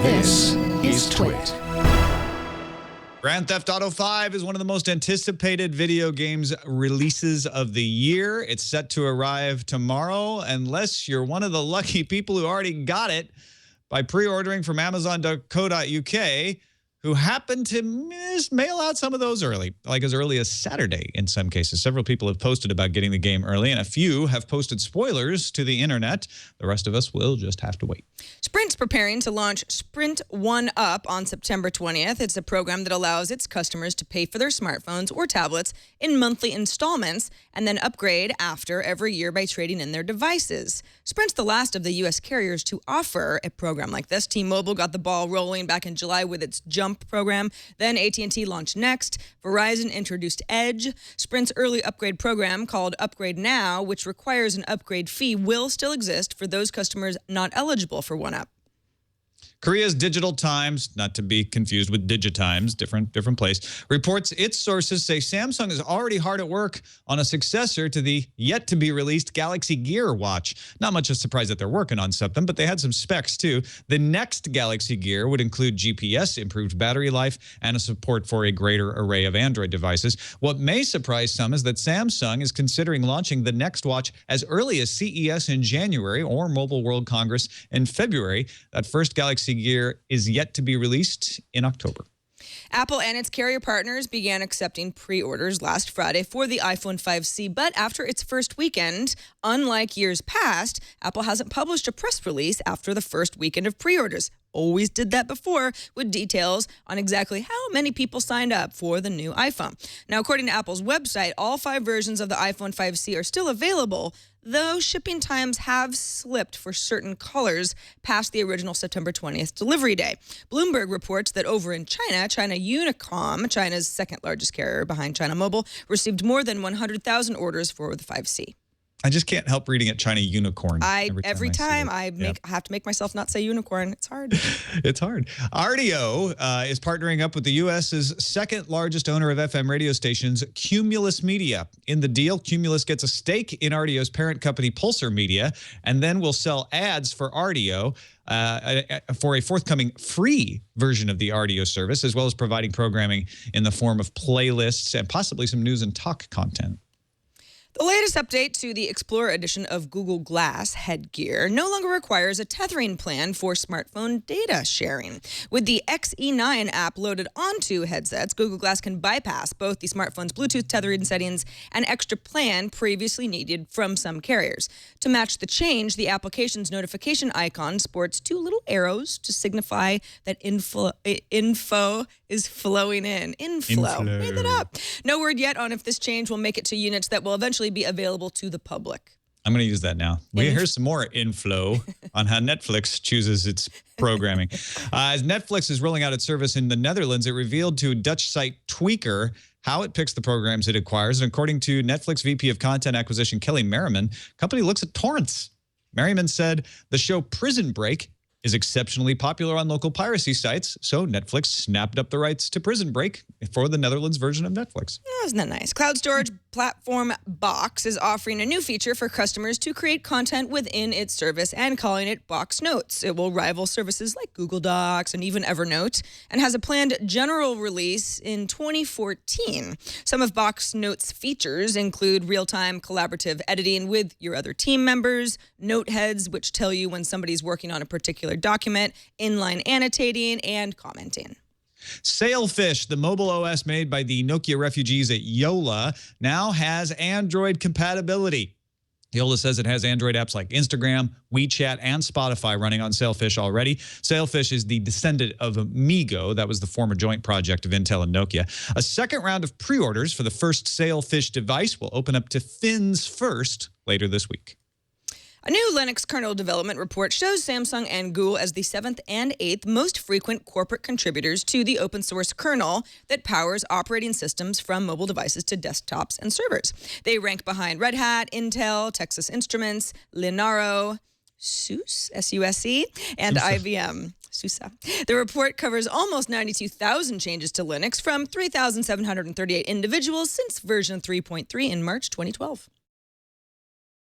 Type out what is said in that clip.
This is Twit. Grand Theft Auto 5 is one of the most anticipated video games releases of the year. It's set to arrive tomorrow, unless you're one of the lucky people who already got it by pre-ordering from Amazon.co.uk, who happened to mail out some of those early, like as early as Saturday in some cases. Several people have posted about getting the game early, and a few have posted spoilers to the internet. The rest of us will just have to wait. Sprint's preparing to launch Sprint One Up on September 20th. It's a program that allows its customers to pay for their smartphones or tablets in monthly installments and then upgrade after every year by trading in their devices. Sprint's the last of the U.S. carriers to offer a program like this. T-Mobile got the ball rolling back in July with its Jump program. Then AT&T launched Next. Verizon introduced Edge. Sprint's early upgrade program, called Upgrade Now, which requires an upgrade fee, will still exist for those customers not eligible for One Up. Korea's Digital Times, not to be confused with Digitimes, different place, reports its sources say Samsung is already hard at work on a successor to the yet-to-be-released Galaxy Gear watch. Not much of a surprise that they're working on something, but they had some specs, too. The next Galaxy Gear would include GPS, improved battery life, and a support for a greater array of Android devices. What may surprise some is that Samsung is considering launching the next watch as early as CES in January or Mobile World Congress in February. That first Galaxy Gear is yet to be released in October. Apple and its carrier partners began accepting pre-orders last Friday for the iPhone 5C, but after its first weekend, unlike years past, Apple hasn't published a press release after the first weekend of pre-orders. Always did that before, with details on exactly how many people signed up for the new iPhone. Now, according to Apple's website, all 5 versions of the iPhone 5C are still available, though shipping times have slipped for certain colors past the original September 20th delivery day. Bloomberg reports that over in China, China Unicom, China's second largest carrier behind China Mobile, received more than 100,000 orders for the 5C. I just can't help reading it China Unicorn. Every time I have to make myself not say unicorn. It's hard. It's hard. Rdio is partnering up with the U.S.'s second largest owner of FM radio stations, Cumulus Media. In the deal, Cumulus gets a stake in Rdio's parent company, Pulsar Media, and then will sell ads for Rdio for a forthcoming free version of the Rdio service, as well as providing programming in the form of playlists and possibly some news and talk content. The latest update to the Explorer edition of Google Glass headgear no longer requires a tethering plan for smartphone data sharing. With the XE9 app loaded onto headsets, Google Glass can bypass both the smartphone's Bluetooth tethering settings and extra plan previously needed from some carriers. To match the change, the application's notification icon sports 2 little arrows to signify that info is flowing in. Inflow. Made that up. No word yet on if this change will make it to units that will eventually be available to the public. I'm going to use that now. Here's some more inflow on how Netflix chooses its programming. As Netflix is rolling out its service in the Netherlands, it revealed to Dutch site Tweaker how it picks the programs it acquires. And according to Netflix VP of Content Acquisition Kelly Merriman, the company looks at torrents. Merriman said the show Prison Break is exceptionally popular on local piracy sites, so Netflix snapped up the rights to Prison Break for the Netherlands version of Netflix. Oh, isn't that nice? Cloud storage platform Box is offering a new feature for customers to create content within its service and calling it Box Notes. It will rival services like Google Docs and even Evernote and has a planned general release in 2014. Some of Box Notes' features include real-time collaborative editing with your other team members, note heads, which tell you when somebody's working on a particular document, inline annotating, and commenting. Sailfish, the mobile OS made by the Nokia refugees at Yola, now has Android compatibility. Yola says it has Android apps like Instagram, WeChat, and Spotify running on Sailfish already. Sailfish is the descendant of Amigo. That was the former joint project of Intel and Nokia. A second round of pre-orders for the first Sailfish device will open up to Fins first later this week. A new Linux kernel development report shows Samsung and Google as the 7th and 8th most frequent corporate contributors to the open source kernel that powers operating systems from mobile devices to desktops and servers. They rank behind Red Hat, Intel, Texas Instruments, Linaro, SUSE, S-U-S-E, and IBM. SUSE. The report covers almost 92,000 changes to Linux from 3,738 individuals since version 3.3 in March 2012.